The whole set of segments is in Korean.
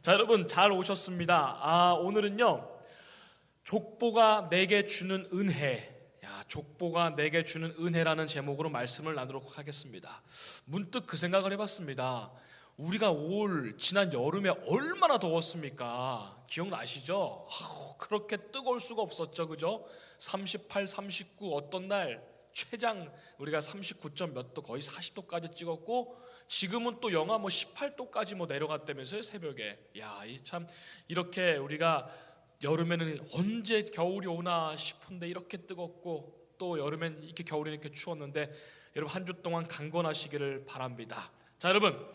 자, 여러분 잘 오셨습니다. 오늘은요, 족보가 내게 주는 은혜. 족보가 내게 주는 은혜라는 제목으로 말씀을 나누도록 하겠습니다. 문득 그 생각을 해봤습니다. 우리가 지난 여름에 얼마나 더웠습니까? 기억나시죠? 그렇게 뜨거울 수가 없었죠, 그죠? 38, 39, 어떤 날 최장 우리가 39점 몇 도, 거의 40도까지 찍었고, 지금은 또 영하 18도까지 내려갔다면서요, 새벽에. 참 이렇게 우리가 여름에는 언제 겨울이 오나 싶은데 이렇게 뜨겁고, 또 여름엔 이렇게 겨울에는 이렇게 추웠는데, 여러분 한 주 동안 강건하시기를 바랍니다. 자, 여러분,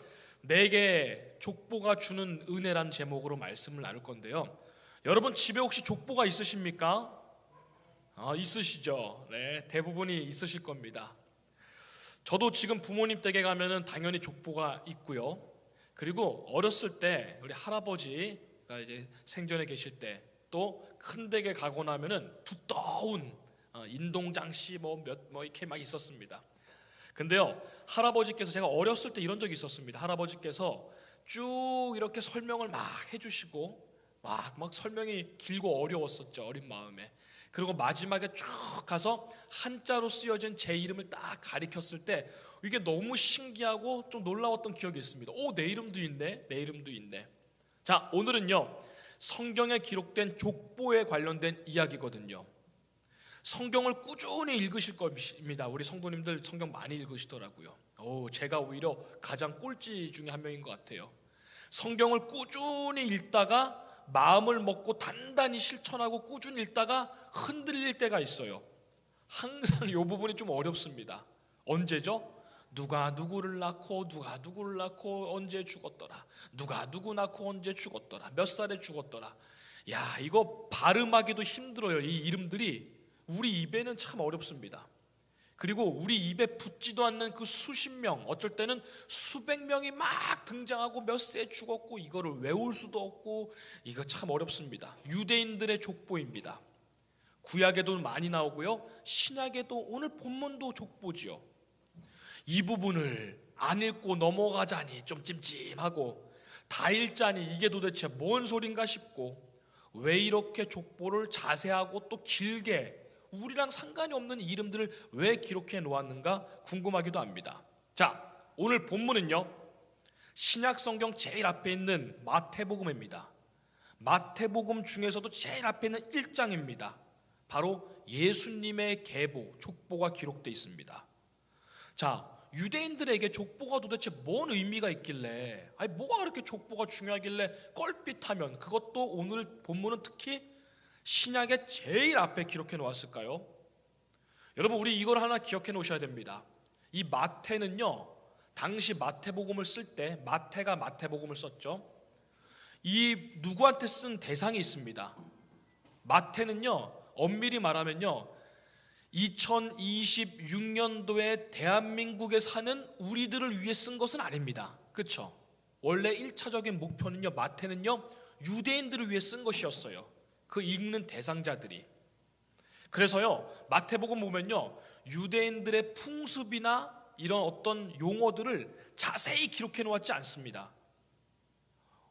내게 족보가 주는 은혜라는 제목으로 말씀을 나눌 건데요. 여러분 집에 혹시 족보가 있으십니까? 있으시죠? 네, 대부분이 있으실 겁니다. 저도 지금 부모님 댁에 가면은 당연히 족보가 있고요. 그리고 어렸을 때 우리 할아버지가 이제 생전에 계실 때, 또 큰 댁에 가고 나면은 두꺼운 인동장씨 이렇게 막 있었습니다. 근데요, 할아버지께서, 제가 어렸을 때 이런 적이 있었습니다. 할아버지께서 쭉 이렇게 설명을 막 해주시고, 막 설명이 길고 어려웠었죠, 어린 마음에. 그리고 마지막에 쭉 가서 한자로 쓰여진 제 이름을 딱 가리켰을 때 이게 너무 신기하고 좀 놀라웠던 기억이 있습니다. 내 이름도 있네, 내 이름도 있네. 자, 오늘은요, 성경에 기록된 족보에 관련된 이야기거든요. 성경을 꾸준히 읽으실 것입니다. 우리 성도님들 성경 많이 읽으시더라고요. 제가 오히려 가장 꼴찌 중에 한 명인 것 같아요. 성경을 꾸준히 읽다가 마음을 먹고 단단히 실천하고 꾸준히 읽다가 흔들릴 때가 있어요. 항상 이 부분이 좀 어렵습니다. 언제죠? 누가 누구를 낳고 누가 누구를 낳고 언제 죽었더라, 누가 누구 낳고 언제 죽었더라, 몇 살에 죽었더라. 이거 발음하기도 힘들어요. 이 이름들이 우리 입에는 참 어렵습니다. 그리고 우리 입에 붙지도 않는 그 수십 명, 어쩔 때는 수백 명이 막 등장하고 몇 세에 죽었고, 이거를 외울 수도 없고, 이거 참 어렵습니다. 유대인들의 족보입니다. 구약에도 많이 나오고요, 신약에도, 오늘 본문도 족보지요. 이 부분을 안 읽고 넘어가자니 좀 찜찜하고, 다 읽자니 이게 도대체 뭔 소린가 싶고, 왜 이렇게 족보를 자세하고 또 길게 우리랑 상관이 없는 이름들을 왜 기록해 놓았는가 궁금하기도 합니다. 자, 오늘 본문은요, 신약 성경 제일 앞에 있는 마태복음입니다. 마태복음 중에서도 제일 앞에 있는 1장입니다. 바로 예수님의 계보, 족보가 기록되어 있습니다. 자, 유대인들에게 족보가 도대체 뭔 의미가 있길래, 뭐가 그렇게 족보가 중요하길래 껄핏하면, 그것도 오늘 본문은 특히 신약의 제일 앞에 기록해 놓았을까요? 여러분, 우리 이걸 하나 기억해 놓으셔야 됩니다. 이 마태는요, 당시 마태복음을 쓸 때, 마태가 마태복음을 썼죠. 이 누구한테 쓴 대상이 있습니다. 마태는요, 엄밀히 말하면요, 2026년도에 대한민국에 사는 우리들을 위해 쓴 것은 아닙니다. 그렇죠? 원래 1차적인 목표는요, 마태는요, 유대인들을 위해 쓴 것이었어요. 그 읽는 대상자들이. 그래서요, 마태복음 보면요, 유대인들의 풍습이나 이런 어떤 용어들을 자세히 기록해 놓았지 않습니다.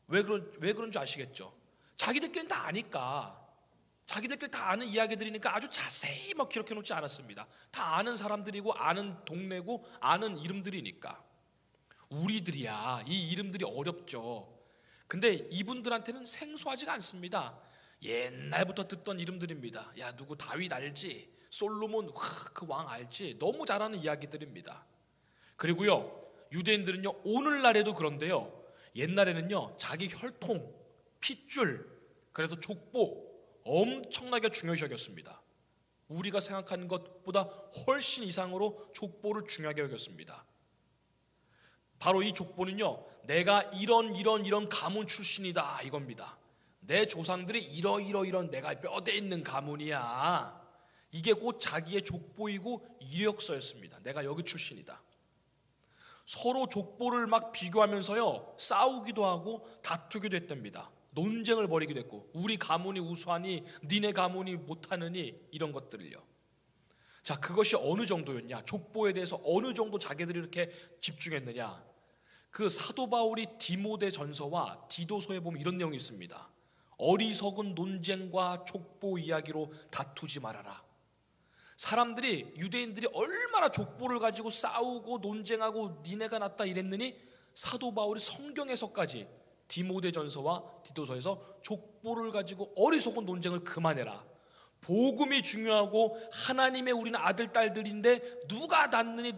왜 그런 줄 아시겠죠? 자기들끼리는 다 아니까, 자기들끼리 다 아는 이야기들이니까 아주 자세히 기록해 놓지 않았습니다. 다 아는 사람들이고, 아는 동네고, 아는 이름들이니까. 우리들이야 이 이름들이 어렵죠. 근데 이분들한테는 생소하지가 않습니다. 옛날부터 듣던 이름들입니다. 누구 다윗 알지? 솔로몬, 그 왕 알지? 너무 잘 아는 이야기들입니다. 그리고요, 유대인들은요, 오늘날에도 그런데요, 옛날에는요, 자기 혈통, 핏줄, 그래서 족보 엄청나게 중요시 여겼습니다. 우리가 생각하는 것보다 훨씬 이상으로 족보를 중요하게 여겼습니다. 바로 이 족보는요, 내가 이런 가문 출신이다, 이겁니다. 내 조상들이 이런 내가 뼈대 있는 가문이야. 이게 곧 자기의 족보이고 이력서였습니다. 내가 여기 출신이다. 서로 족보를 막 비교하면서요, 싸우기도 하고 다투기도 했답니다. 논쟁을 벌이기도 했고, 우리 가문이 우수하니 니네 가문이 못하느니, 이런 것들을요. 자, 그것이 어느 정도였냐, 족보에 대해서 어느 정도 자기들이 이렇게 집중했느냐. 그 사도 바울이 디모데 전서와 디도서에 보면 이런 내용이 있습니다. 어리석은 논쟁과 족보 이야기로 다투지 말아라. 사람들이, 유대인들이 얼마나 족보를 가지고 싸우고 논쟁하고 니네가 낫다 이랬느니 사도 바울이 성경에서까지 디모데 전서와 디도서에서 족보를 가지고 어리석은 논쟁을 그만해라. 복음이 중요하고 하나님의 우리는 아들 딸들인데 누가 낫느니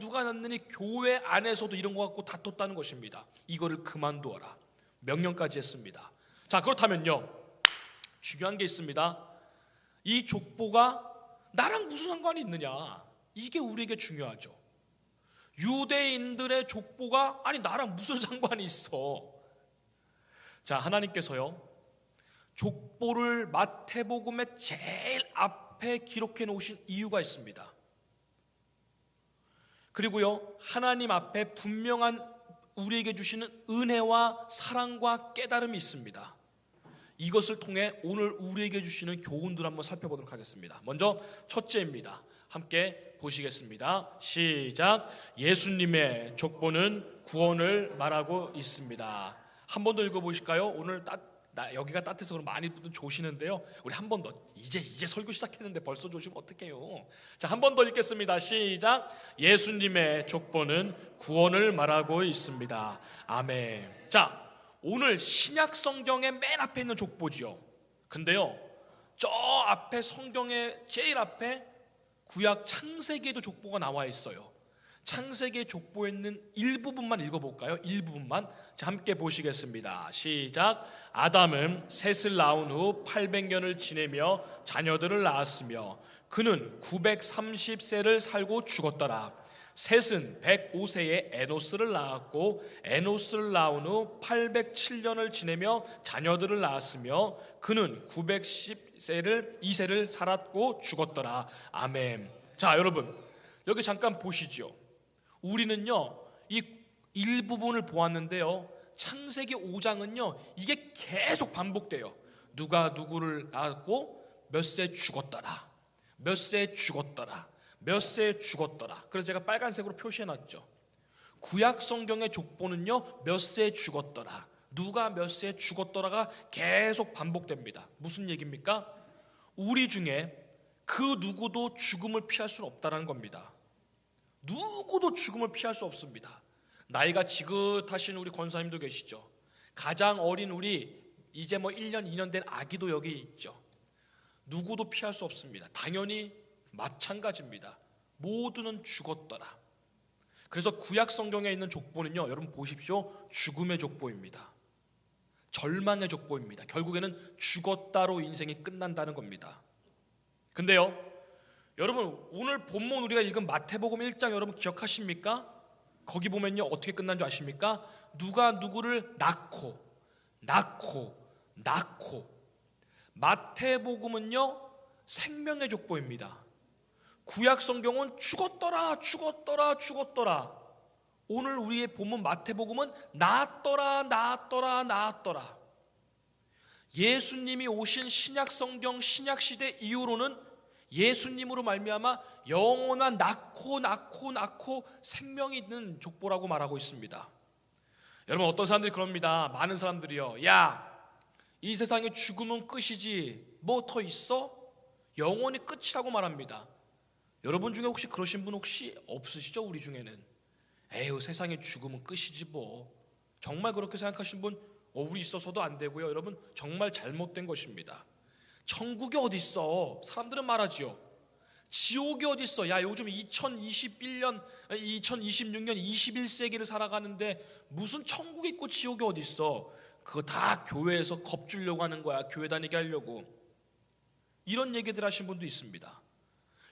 교회 안에서도 이런 거 갖고 다퉜다는 것입니다. 이거를 그만두어라. 명령까지 했습니다. 자, 그렇다면요, 중요한 게 있습니다. 이 족보가 나랑 무슨 상관이 있느냐, 이게 우리에게 중요하죠. 유대인들의 족보가 아니 나랑 무슨 상관이 있어. 자, 하나님께서요 족보를 마태복음의 제일 앞에 기록해 놓으신 이유가 있습니다. 그리고요 하나님 앞에 분명한 우리에게 주시는 은혜와 사랑과 깨달음이 있습니다. 이것을 통해 오늘 우리에게 주시는 교훈들 한번 살펴보도록 하겠습니다. 먼저 첫째입니다. 함께 보시겠습니다. 시작. 예수님의 족보는 구원을 말하고 있습니다. 한 번 더 읽어보실까요? 오늘 여기가 따뜻해서 그럼 많이 조시는데요. 우리 한 번 더. 이제 설교 시작했는데 벌써 조시면 어떡해요. 자, 한 번 더 읽겠습니다. 시작. 예수님의 족보는 구원을 말하고 있습니다. 아멘. 자, 오늘 신약 성경의 맨 앞에 있는 족보지요. 근데요, 저 앞에 성경의 제일 앞에 구약 창세기에도 족보가 나와 있어요. 창세기 족보에 있는 일부분만 읽어볼까요? 일부분만. 자, 함께 보시겠습니다. 시작. 아담은 셋을 낳은 후 800년을 지내며 자녀들을 낳았으며 그는 930세를 살고 죽었더라. 셋은 105세에 에노스를 낳았고 에노스를 낳은 후 807년을 지내며 자녀들을 낳았으며 그는 910세를 살았고 죽었더라. 아멘. 자, 여러분 여기 잠깐 보시죠. 우리는요 이 일부분을 보았는데요, 창세기 5장은요 이게 계속 반복돼요. 누가 누구를 낳았고 몇 세 죽었더라, 몇 세 죽었더라, 몇 세 죽었더라. 그래서 제가 빨간색으로 표시해놨죠. 구약 성경의 족보는요 몇 세 죽었더라, 누가 몇 세 죽었더라가 계속 반복됩니다. 무슨 얘기입니까? 우리 중에 그 누구도 죽음을 피할 수는 없다는 겁니다. 누구도 죽음을 피할 수 없습니다. 나이가 지긋하신 우리 권사님도 계시죠. 가장 어린 우리 이제 1년 2년 된 아기도 여기 있죠. 누구도 피할 수 없습니다. 당연히 마찬가지입니다. 모두는 죽었더라. 그래서 구약 성경에 있는 족보는요, 여러분 보십시오, 죽음의 족보입니다. 절망의 족보입니다. 결국에는 죽었다로 인생이 끝난다는 겁니다. 근데요, 여러분 오늘 본문 우리가 읽은 마태복음 1장 여러분 기억하십니까? 거기 보면요 어떻게 끝난 줄 아십니까? 누가 누구를 낳고. 마태복음은요 생명의 족보입니다. 구약 성경은 죽었더라. 오늘 우리의 본문 마태복음은 낳았더라. 예수님이 오신 신약 성경 신약 시대 이후로는 예수님으로 말미암아 영원한 낳고 생명이 있는 족보라고 말하고 있습니다. 여러분 어떤 사람들이 그럽니다. 많은 사람들이요, 야, 이 세상의 죽음은 끝이지 뭐 더 있어? 영원히 끝이라고 말합니다. 여러분 중에 혹시 그러신 분 혹시 없으시죠? 우리 중에는 에휴 세상의 죽음은 끝이지 뭐. 정말 그렇게 생각하신 분 우리 있어서도 안 되고요. 여러분 정말 잘못된 것입니다. 천국이 어디 있어? 사람들은 말하지요. 지옥이 어디 있어? 야, 요즘 2021년, 2026년 21세기를 살아가는데 무슨 천국이 있고 지옥이 어디 있어? 그거 다 교회에서 겁주려고 하는 거야. 교회 다니게 하려고. 이런 얘기들 하신 분도 있습니다.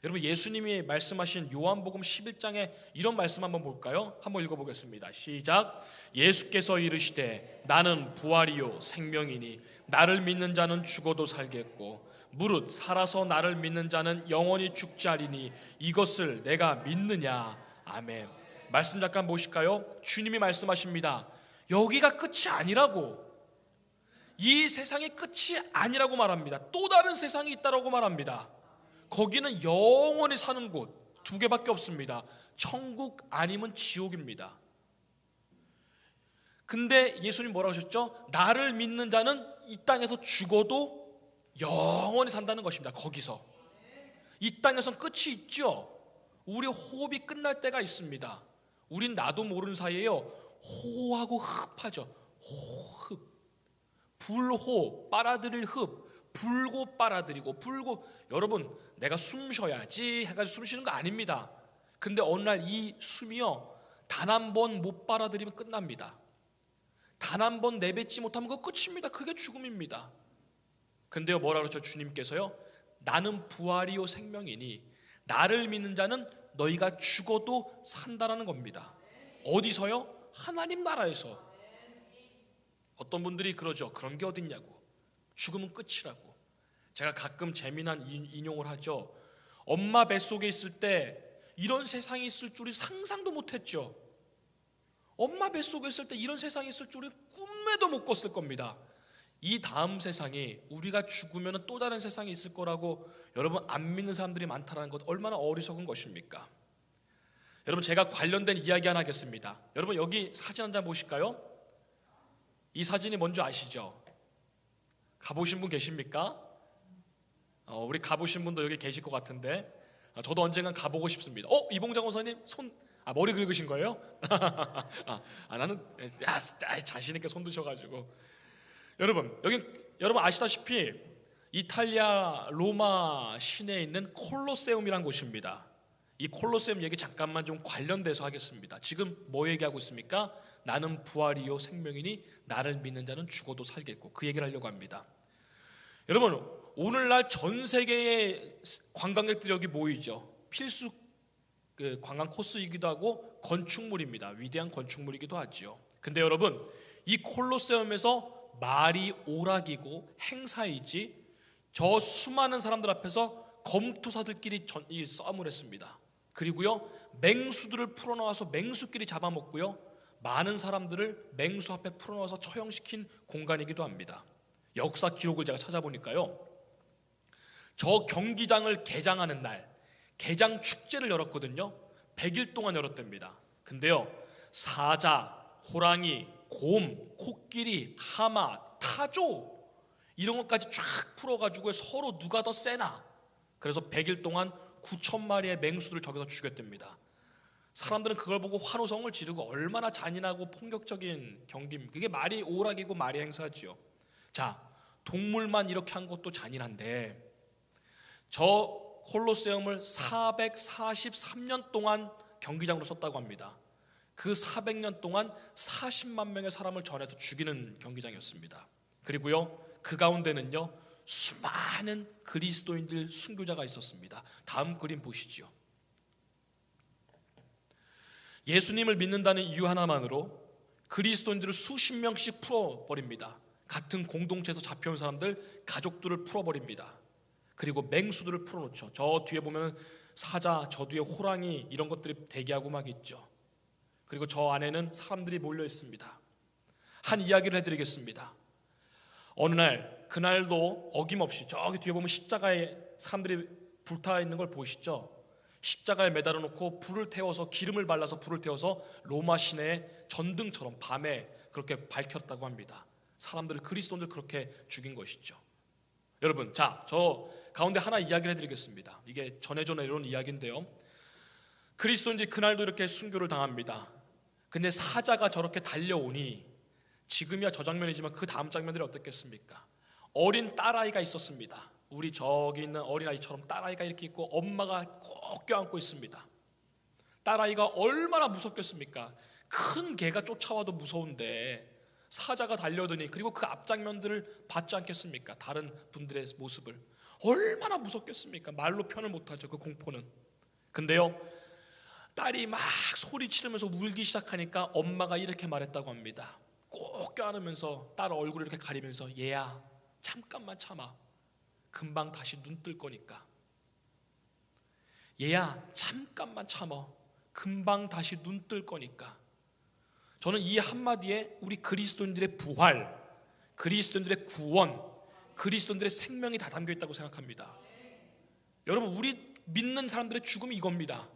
여러분 예수님이 말씀하신 요한복음 11장에 이런 말씀 한번 볼까요? 한번 읽어보겠습니다. 시작. 예수께서 이르시되 나는 부활이요 생명이니 나를 믿는 자는 죽어도 살겠고 무릇 살아서 나를 믿는 자는 영원히 죽지 않으리니 이것을 내가 믿느냐. 아멘. 말씀 잠깐 보실까요? 주님이 말씀하십니다. 여기가 끝이 아니라고. 이 세상이 끝이 아니라고 말합니다. 또 다른 세상이 있다라고 말합니다. 거기는 영원히 사는 곳 두 개밖에 없습니다. 천국 아니면 지옥입니다. 근데 예수님 뭐라고 하셨죠? 나를 믿는 자는 이 땅에서 죽어도 영원히 산다는 것입니다. 거기서 이 땅에선 끝이 있죠. 우리 호흡이 끝날 때가 있습니다. 우린 나도 모르는 사이에요, 호하고 흡하죠. 호흡, 불호, 빨아들일 흡, 불고 빨아들이고, 불고. 여러분, 내가 숨 쉬어야지 해가지고 숨 쉬는 거 아닙니다. 근데 어느 날 이 숨이요, 단 한 번 못 빨아들이면 끝납니다. 단 한 번 내뱉지 못하면 그거 끝입니다. 그게 죽음입니다. 근데요, 뭐라 그러죠? 주님께서요, 나는 부활이요 생명이니 나를 믿는 자는 너희가 죽어도 산다라는 겁니다. 어디서요? 하나님 나라에서. 어떤 분들이 그러죠. 그런 게 어딨냐고. 죽음은 끝이라고. 제가 가끔 재미난 인용을 하죠. 엄마 뱃속에 있을 때 이런 세상이 있을 줄이 상상도 못했죠. 엄마 뱃속에 있을 때 이런 세상이 있을 줄이 꿈에도 못 꿨을 겁니다. 이 다음 세상이, 우리가 죽으면 또 다른 세상이 있을 거라고 여러분 안 믿는 사람들이 많다는 것, 얼마나 어리석은 것입니까? 여러분, 제가 관련된 이야기 하나 하겠습니다. 여러분, 여기 사진 한 장 보실까요? 이 사진이 뭔지 아시죠? 가보신 분 계십니까? 우리 가보신 분도 여기 계실 것 같은데, 저도 언젠간 가보고 싶습니다. 이봉장 원사님 머리 긁으신 거예요? 나는 자신 있게 손 드셔가지고. 여러분 아시다시피 이탈리아 로마 시내에 있는 콜로세움이라는 곳입니다. 이 콜로세움 얘기 잠깐만 좀 관련돼서 하겠습니다. 지금 뭐 얘기하고 있습니까? 나는 부활이요 생명이니 나를 믿는 자는 죽어도 살겠고, 그 얘기를 하려고 합니다. 여러분, 오늘날 전 세계의 관광객들이 여기 모이죠. 필수 관광 코스이기도 하고 건축물입니다. 위대한 건축물이기도 하죠. 근데 여러분, 이 콜로세움에서 말이 오락이고 행사이지 저 수많은 사람들 앞에서 검투사들끼리 싸움을 했습니다. 그리고요, 맹수들을 풀어놓아서 맹수끼리 잡아먹고요, 많은 사람들을 맹수 앞에 풀어놓아서 처형시킨 공간이기도 합니다. 역사 기록을 제가 찾아보니까요, 저 경기장을 개장하는 날 개장 축제를 열었거든요. 100일 동안 열었답니다. 근데요, 사자, 호랑이, 곰, 코끼리, 하마, 타조 이런 것까지 쫙 풀어가지고 서로 누가 더 세나, 그래서 100일 동안 9,000마리의 맹수들을 저기서 죽였답니다. 사람들은 그걸 보고 환호성을 지르고, 얼마나 잔인하고 폭력적인 경기입니까? 그게 말이 오락이고 말이 행사지요. 자, 동물만 이렇게 한 것도 잔인한데, 저 콜로세움을 443년 동안 경기장으로 썼다고 합니다. 그 400년 동안 40만 명의 사람을 전해서 죽이는 경기장이었습니다. 그리고요, 그 가운데는요, 수많은 그리스도인들 순교자가 있었습니다. 다음 그림 보시죠. 예수님을 믿는다는 이유 하나만으로 그리스도인들을 수십 명씩 풀어버립니다. 같은 공동체에서 잡혀온 사람들, 가족들을 풀어버립니다. 그리고 맹수들을 풀어놓죠. 저 뒤에 보면 사자, 저 뒤에 호랑이, 이런 것들이 대기하고 막 있죠. 그리고 저 안에는 사람들이 몰려 있습니다. 한 이야기를 해드리겠습니다. 어느 날, 그날도 어김없이 저기 뒤에 보면 십자가에 사람들이 불타 있는 걸 보시죠. 십자가에 매달아 놓고 불을 태워서, 기름을 발라서 불을 태워서 로마 시내에 전등처럼 밤에 그렇게 밝혔다고 합니다. 사람들을, 그리스도인들 그렇게 죽인 것이죠. 여러분, 자, 저 가운데 하나 이야기를 해드리겠습니다. 이게 전해져 내려온 이야기인데요, 그리스도인들이 그날도 이렇게 순교를 당합니다. 근데 사자가 저렇게 달려오니, 지금이야 저 장면이지만 그 다음 장면들이 어떻겠습니까? 어린 딸아이가 있었습니다. 우리 저기 있는 어린아이처럼 딸아이가 이렇게 있고 엄마가 꼭 껴안고 있습니다. 딸아이가 얼마나 무섭겠습니까? 큰 개가 쫓아와도 무서운데 사자가 달려오더니, 그리고 그 앞장면들을 봤지 않겠습니까? 다른 분들의 모습을 얼마나 무섭겠습니까? 말로 표현을 못하죠, 그 공포는. 근데요, 딸이 막 소리 치르면서 울기 시작하니까 엄마가 이렇게 말했다고 합니다. 꼭 껴안으면서 딸 얼굴을 이렇게 가리면서, 얘야, 잠깐만 참아. 금방 다시 눈 뜰 거니까. 얘야, 잠깐만 참아. 금방 다시 눈 뜰 거니까. 저는 이 한마디에 우리 그리스도인들의 부활, 그리스도인들의 구원, 그리스도인들의 생명이 다 담겨 있다고 생각합니다. 여러분, 우리 믿는 사람들의 죽음이 이겁니다.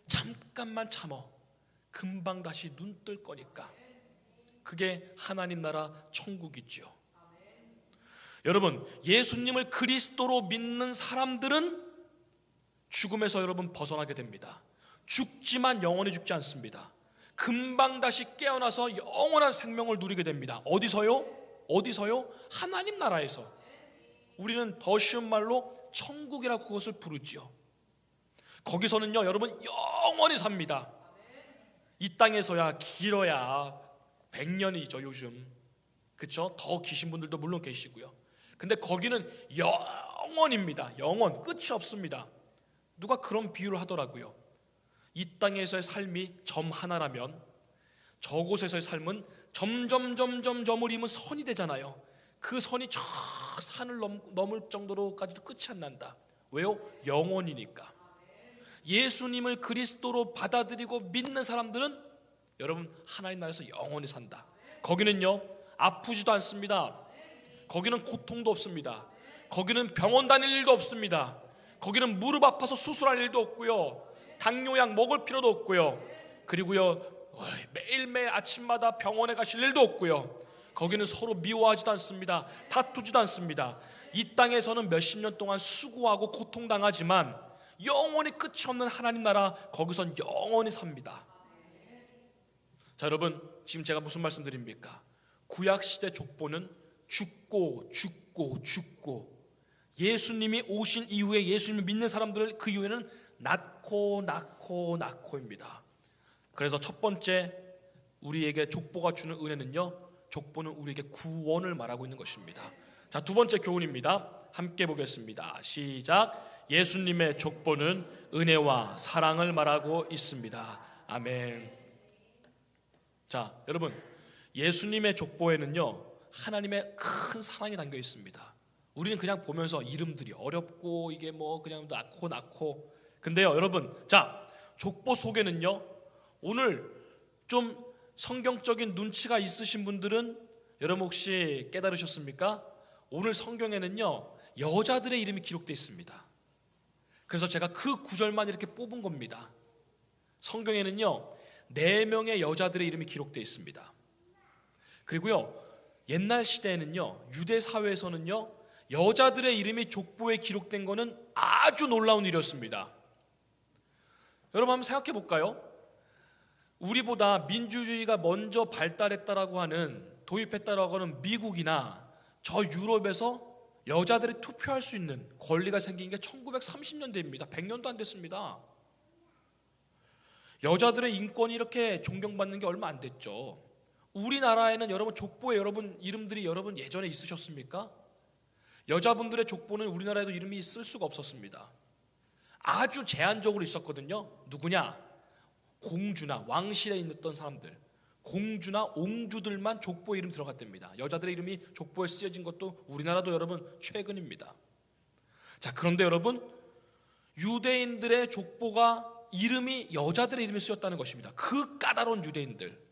잠깐만 참어. 금방 다시 눈 뜰 거니까. 그게 하나님 나라 천국이죠. 여러분, 예수님을 그리스도로 믿는 사람들은 죽음에서 여러분 벗어나게 됩니다. 죽지만 영원히 죽지 않습니다. 금방 다시 깨어나서 영원한 생명을 누리게 됩니다. 어디서요? 어디서요? 하나님 나라에서. 우리는 더 쉬운 말로 천국이라고 그것을 부르지요. 거기서는요 여러분 영원히 삽니다. 이 땅에서야 길어야 100년이죠 요즘. 그렇죠? 더 기신 분들도 물론 계시고요. 근데 거기는 영원입니다. 영원, 끝이 없습니다. 누가 그런 비유를 하더라고요. 이 땅에서의 삶이 점 하나라면 저곳에서의 삶은 점을 이으면 선이 되잖아요. 그 선이 저 산을 넘을 정도로까지도 끝이 안 난다. 왜요? 영원이니까. 예수님을 그리스도로 받아들이고 믿는 사람들은 여러분 하나님 나라에서 영원히 산다. 거기는요 아프지도 않습니다. 거기는 고통도 없습니다. 거기는 병원 다닐 일도 없습니다. 거기는 무릎 아파서 수술할 일도 없고요. 당뇨약 먹을 필요도 없고요. 그리고요 매일매일 아침마다 병원에 가실 일도 없고요. 거기는 서로 미워하지도 않습니다. 다투지도 않습니다. 이 땅에서는 몇십 년 동안 수고하고 고통당하지만 영원히 끝이 없는 하나님 나라, 거기선 영원히 삽니다. 자 여러분, 지금 제가 무슨 말씀 드립니까? 구약시대 족보는 죽고 예수님이 오신 이후에 예수님을 믿는 사람들 그 이후에는 낳고입니다. 그래서 첫 번째 우리에게 족보가 주는 은혜는요, 족보는 우리에게 구원을 말하고 있는 것입니다. 자, 두 번째 교훈입니다. 함께 보겠습니다. 시작. 예수님의 족보는 은혜와 사랑을 말하고 있습니다. 아멘. 자, 여러분, 예수님의 족보에는요 하나님의 큰 사랑이 담겨 있습니다. 우리는 그냥 보면서 이름들이 어렵고 이게 뭐 그냥 낳고 근데요 여러분, 자 족보 속에는요, 오늘 좀 성경적인 눈치가 있으신 분들은 여러분 혹시 깨달으셨습니까? 오늘 성경에는요 여자들의 이름이 기록되어 있습니다. 그래서 제가 그 구절만 이렇게 뽑은 겁니다. 성경에는요 4명의 여자들의 이름이 기록되어 있습니다. 그리고요 옛날 시대에는요 유대 사회에서는요 여자들의 이름이 족보에 기록된 것은 아주 놀라운 일이었습니다. 여러분 한번 생각해 볼까요? 우리보다 민주주의가 먼저 발달했다라고 하는, 도입했다라고 하는 미국이나 저 유럽에서 여자들이 투표할 수 있는 권리가 생긴 게 1930년대입니다. 100년도 안 됐습니다. 여자들의 인권이 이렇게 존경받는 게 얼마 안 됐죠. 우리나라에는 여러분 족보에 여러분 이름들이 여러분 예전에 있으셨습니까? 여자분들의 족보는 우리나라에도 이름이 쓸 수가 없었습니다. 아주 제한적으로 있었거든요. 누구냐? 공주나 왕실에 있던 사람들, 공주나 옹주들만 족보에 이름 들어갔답니다. 여자들의 이름이 족보에 쓰여진 것도 우리나라도 여러분 최근입니다. 자, 그런데 여러분 유대인들의 족보가 이름이 여자들의 이름이 쓰였다는 것입니다. 그 까다로운 유대인들,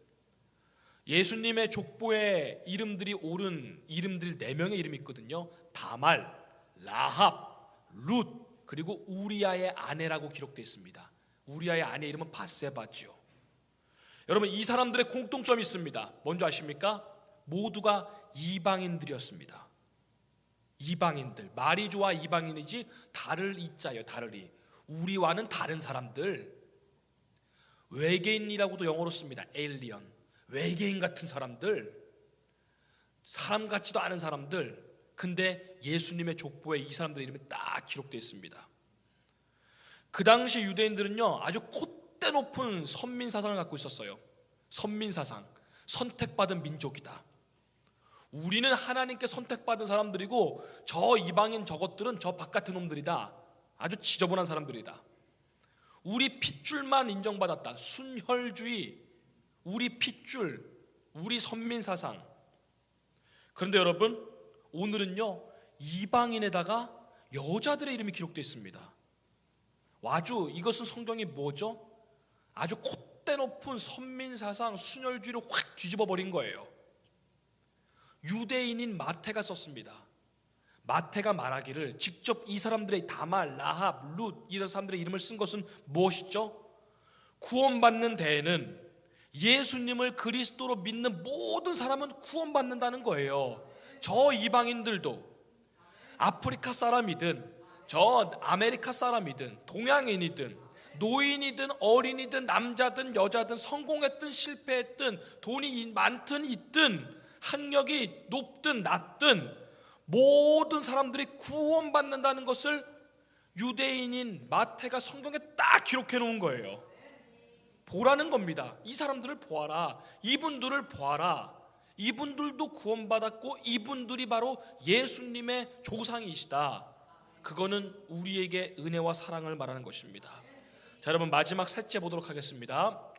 예수님의 족보에 이름들이 오른 이름들 4명의 이름이 있거든요. 다말, 라합, 룻, 그리고 우리아의 아내라고 기록되어 있습니다. 우리아의 아내 이름은 바세바지요. 여러분 이 사람들의 공통점이 있습니다. 뭔지 아십니까? 모두가 이방인들이었습니다. 이방인들, 말이 좋아 이방인이지 다를 이자예요. 다를 이. 우리와는 다른 사람들, 외계인이라고도 영어로 씁니다. 에일리언, 외계인 같은 사람들, 사람 같지도 않은 사람들. 근데 예수님의 족보에 이 사람들의 이름이 딱 기록되어 있습니다. 그 당시 유대인들은요 아주 콧대 높은 선민사상을 갖고 있었어요. 선민사상, 선택받은 민족이다. 우리는 하나님께 선택받은 사람들이고 저 이방인 저것들은 저 바깥의 놈들이다. 아주 지저분한 사람들이다. 우리 핏줄만 인정받았다. 순혈주의, 우리 핏줄, 우리 선민사상. 그런데 여러분 오늘은요 이방인에다가 여자들의 이름이 기록되어 있습니다. 아주 이것은 성경이 뭐죠? 아주 콧대 높은 선민사상, 순혈주의를 확 뒤집어 버린 거예요. 유대인인 마태가 썼습니다. 마태가 말하기를 직접 이 사람들의 다말, 라합, 룻 이런 사람들의 이름을 쓴 것은 무엇이죠? 구원받는 데에는 예수님을 그리스도로 믿는 모든 사람은 구원받는다는 거예요. 저 이방인들도 아프리카 사람이든 저 아메리카 사람이든 동양인이든 노인이든 어린이든 남자든 여자든 성공했든 실패했든 돈이 많든 있든 학력이 높든 낮든 모든 사람들이 구원받는다는 것을 유대인인 마태가 성경에 딱 기록해 놓은 거예요. 보라는 겁니다. 이 사람들을 보아라. 이분들을 보아라. 이분들도 구원받았고 이분들이 바로 예수님의 조상이시다. 그거는 우리에게 은혜와 사랑을 말하는 것입니다. 자, 여러분 마지막 셋째 보도록 하겠습니다.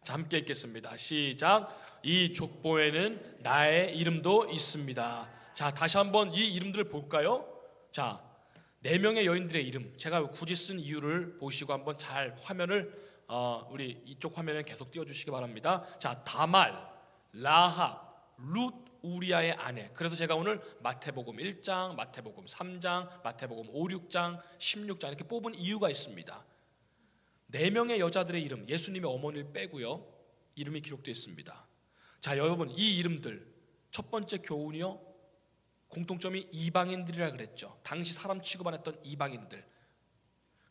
자, 함께 읽겠습니다. 시작. 이 족보에는 나의 이름도 있습니다. 자, 다시 한번 이 이름들을 볼까요? 자, 4명의 여인들의 이름, 제가 굳이 쓴 이유를 보시고 한번 잘 화면을 우리 이쪽 화면에 계속 띄워주시기 바랍니다. 자, 다말, 라합, 룻, 우리아의 아내. 그래서 제가 오늘 마태복음 1장, 마태복음 3장, 마태복음 5, 6장, 16장 이렇게 뽑은 이유가 있습니다. 4명의 여자들의 이름, 예수님의 어머니를 빼고요, 이름이 기록되어 있습니다. 자, 여러분 이 이름들 첫 번째 교훈이요, 공통점이 이방인들이라 그랬죠. 당시 사람 취급 안 했던 이방인들.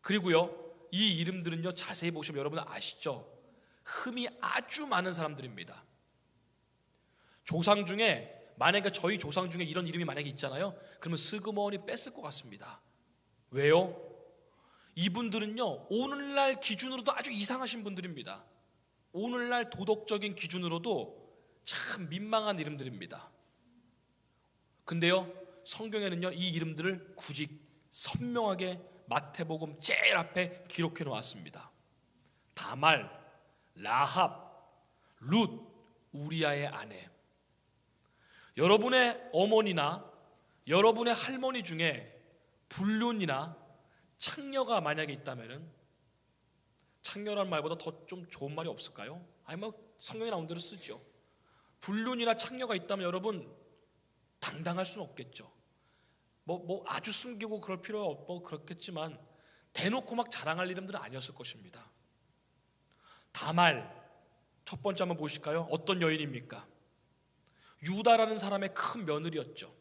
그리고요, 이 이름들은요, 자세히 보시면 여러분 아시죠? 흠이 아주 많은 사람들입니다. 조상 중에, 만약에 저희 조상 중에 이런 이름이 만약에 있잖아요, 그러면 슬그머니 뺐을 것 같습니다. 왜요? 이분들은요, 오늘날 기준으로도 아주 이상하신 분들입니다. 오늘날 도덕적인 기준으로도 참 민망한 이름들입니다. 근데요, 성경에는요, 이 이름들을 굳이 선명하게 마태복음 제일 앞에 기록해 놓았습니다. 다말, 라합, 룻, 우리아의 아내. 여러분의 어머니나 여러분의 할머니 중에 불륜이나 창녀가 만약에 있다면은, 창녀란 말보다 더 좀 좋은 말이 없을까요? 아니 뭐 성경에 나온 대로 쓰죠. 불륜이나 창녀가 있다면 여러분 당당할 수는 없겠죠. 뭐 아주 숨기고 그럴 필요 없고 그렇겠지만 대놓고 막 자랑할 이름들은 아니었을 것입니다. 다말, 첫 번째 한번 보실까요? 어떤 여인입니까? 유다라는 사람의 큰 며느리였죠.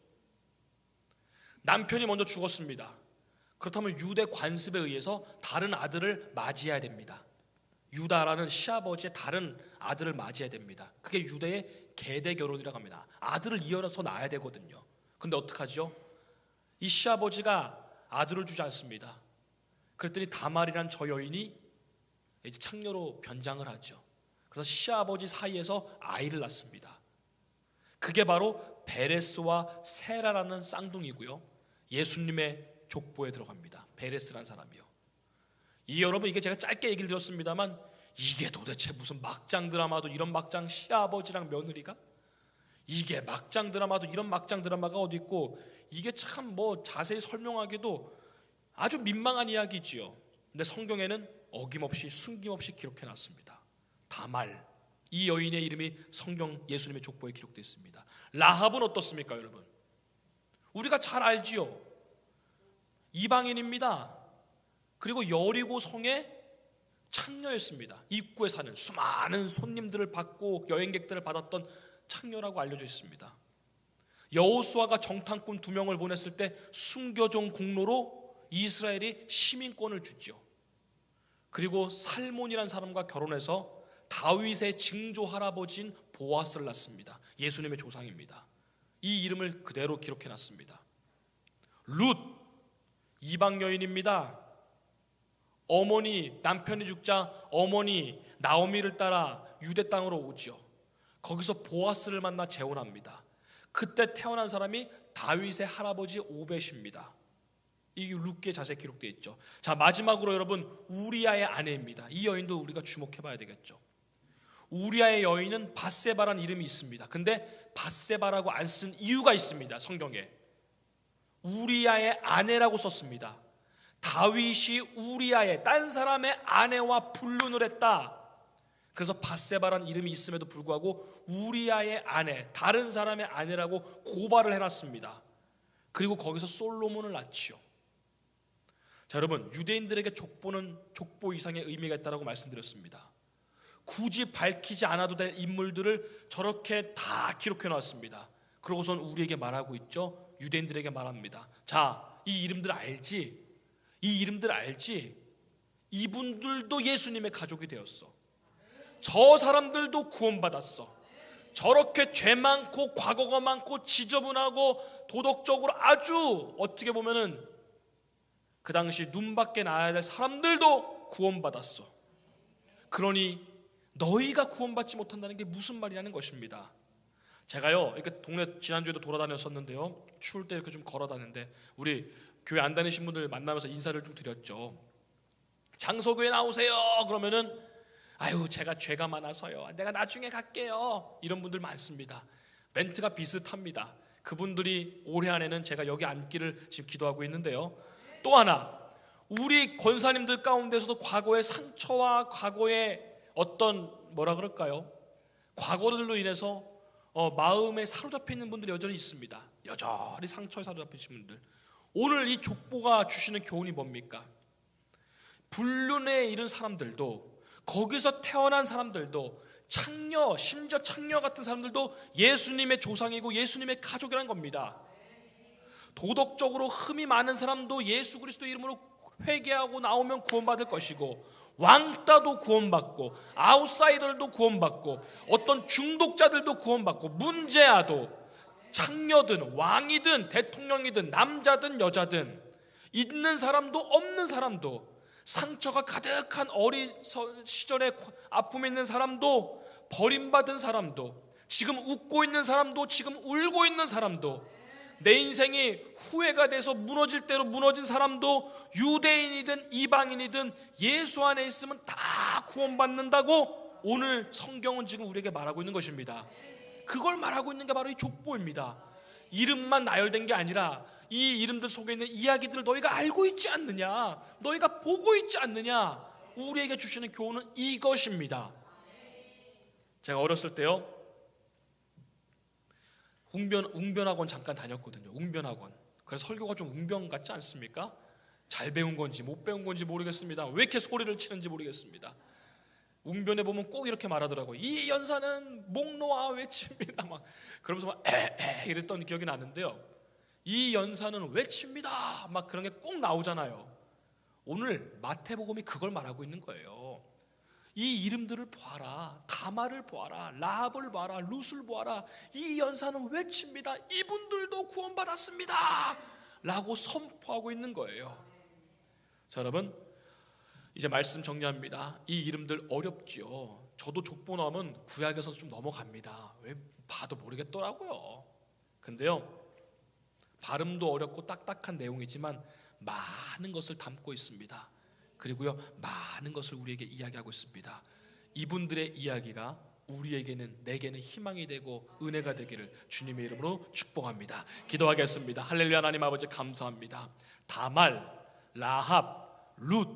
남편이 먼저 죽었습니다. 그렇다면 유대 관습에 의해서 다른 아들을 맞이해야 됩니다. 유다라는 시아버지의 다른 아들을 맞이해야 됩니다. 그게 유대의 계대 결혼이라고 합니다. 아들을 이어서 낳아야 되거든요. 근데 어떡하죠? 이 시아버지가 아들을 주지 않습니다. 그랬더니 다말이란 저 여인이 이제 창녀로 변장을 하죠. 그래서 시아버지 사이에서 아이를 낳습니다. 그게 바로 베레스와 세라라는 쌍둥이고요, 예수님의 족보에 들어갑니다. 베레스라는 사람이요. 여러분 이게 제가 짧게 얘기를 드렸습니다만, 이게 도대체 무슨 막장 드라마도 이런 막장 시아버지랑 며느리가, 이게 막장 드라마도 이런 막장 드라마가 어디 있고, 이게 참 뭐 자세히 설명하기도 아주 민망한 이야기지요. 근데 성경에는 어김없이 숨김없이 기록해 놨습니다. 다말, 이 여인의 이름이 성경 예수님의 족보에 기록되어 있습니다. 라합은 어떻습니까 여러분? 우리가 잘 알지요. 이방인입니다. 그리고 여리고 성의 창녀였습니다. 입구에 사는 수많은 손님들을 받고 여행객들을 받았던 창녀라고 알려져 있습니다. 여호수아가 정탐꾼 2명을 보냈을 때 순교종 공로로 이스라엘이 시민권을 주죠. 그리고 살몬이라는 사람과 결혼해서 다윗의 증조 할아버지인 보아스를 낳습니다. 예수님의 조상입니다. 이 이름을 그대로 기록해 놨습니다. 룻, 이방 여인입니다. 어머니, 남편이 죽자 어머니 나오미를 따라 유대 땅으로 오죠. 거기서 보아스를 만나 재혼합니다. 그때 태어난 사람이 다윗의 할아버지 오벳입니다. 이 룻기에 자세히 기록되어 있죠. 자, 마지막으로 여러분 우리아의 아내입니다. 이 여인도 우리가 주목해 봐야 되겠죠. 우리아의 여인은 밧세바라는 이름이 있습니다. 근데 밧세바라고 안 쓴 이유가 있습니다. 성경에 우리아의 아내라고 썼습니다. 다윗이 우리아의 딴 사람의 아내와 불륜을 했다. 그래서 밧세바라는 이름이 있음에도 불구하고 우리아의 아내, 다른 사람의 아내라고 고발을 해놨습니다. 그리고 거기서 솔로몬을 낳지요. 자, 여러분 유대인들에게 족보는 족보 이상의 의미가 있다고 말씀드렸습니다. 굳이 밝히지 않아도 될 인물들을 저렇게 다 기록해 놨습니다. 그러고선 우리에게 말하고 있죠. 유대인들에게 말합니다. 자, 이 이름들 알지? 이 이름들 알지? 이분들도 예수님의 가족이 되었어. 저 사람들도 구원받았어. 저렇게 죄 많고 과거가 많고 지저분하고 도덕적으로 아주 어떻게 보면은 그 당시 눈밖에 나야 될 사람들도 구원받았어. 그러니 너희가 구원받지 못한다는 게 무슨 말이냐는 것입니다. 제가요 이렇게 동네 지난주에도 돌아다녔었는데요, 추울 때 이렇게 좀 걸어다니는데 우리 교회 안 다니신 분들 만나면서 인사를 좀 드렸죠. 장소교회 나오세요 그러면은 아유 제가 죄가 많아서요, 내가 나중에 갈게요, 이런 분들 많습니다. 멘트가 비슷합니다. 그분들이 올해 안에는 제가 여기 앉기를 지금 기도하고 있는데요. 또 하나, 우리 권사님들 가운데서도 과거의 상처와 과거의 어떤 뭐라 그럴까요, 과거들로 인해서 마음에 사로잡혀 있는 분들이 여전히 있습니다. 여전히 상처에 사로잡히신 분들. 오늘 이 족보가 주시는 교훈이 뭡니까? 불륜에 이른 사람들도, 거기서 태어난 사람들도, 창녀, 심지어 창녀 같은 사람들도 예수님의 조상이고 예수님의 가족이란 겁니다. 도덕적으로 흠이 많은 사람도 예수 그리스도 이름으로 회개하고 나오면 구원받을 것이고, 왕따도 구원받고, 아웃사이더들도 구원받고, 어떤 중독자들도 구원받고, 문제아도, 창녀든 왕이든 대통령이든 남자든 여자든, 있는 사람도 없는 사람도, 상처가 가득한 어린 시절에 아픔이 있는 사람도, 버림받은 사람도, 지금 웃고 있는 사람도, 지금 울고 있는 사람도, 내 인생이 후회가 돼서 무너질 대로 무너진 사람도, 유대인이든 이방인이든 예수 안에 있으면 다 구원받는다고 오늘 성경은 지금 우리에게 말하고 있는 것입니다. 그걸 말하고 있는 게 바로 이 족보입니다. 이름만 나열된 게 아니라 이 이름들 속에 있는 이야기들을 너희가 알고 있지 않느냐, 너희가 보고 있지 않느냐, 우리에게 주시는 교훈은 이것입니다. 제가 어렸을 때요, 웅변학원 잠깐 다녔거든요. 웅변학원. 그래서 설교가 좀 웅변 같지 않습니까? 잘 배운 건지 못 배운 건지 모르겠습니다. 왜 이렇게 소리를 치는지 모르겠습니다. 웅변에 보면 꼭 이렇게 말하더라고요. 이 연사는 목 놓아 외칩니다. 막 그러면서 막 이랬던 기억이 나는데요. 이 연사는 외칩니다. 막 그런 게 꼭 나오잖아요. 오늘 마태복음이 그걸 말하고 있는 거예요. 이 이름들을 보아라. 다말을 보아라. 라합을 보아라. 룻을 보아라. 이 연사는 외칩니다. 이분들도 구원받았습니다 라고 선포하고 있는 거예요. 자, 여러분, 이제 말씀 정리합니다. 이 이름들 어렵지요. 저도 족보 나오면 구약에서 좀 넘어갑니다. 왜 봐도 모르겠더라고요. 근데요, 발음도 어렵고 딱딱한 내용이지만 많은 것을 담고 있습니다. 그리고요, 많은 것을 우리에게 이야기하고 있습니다. 이분들의 이야기가 우리에게는, 내게는 희망이 되고 은혜가 되기를 주님의 이름으로 축복합니다. 기도하겠습니다. 할렐루야. 하나님 아버지 감사합니다. 다말, 라합, 룻,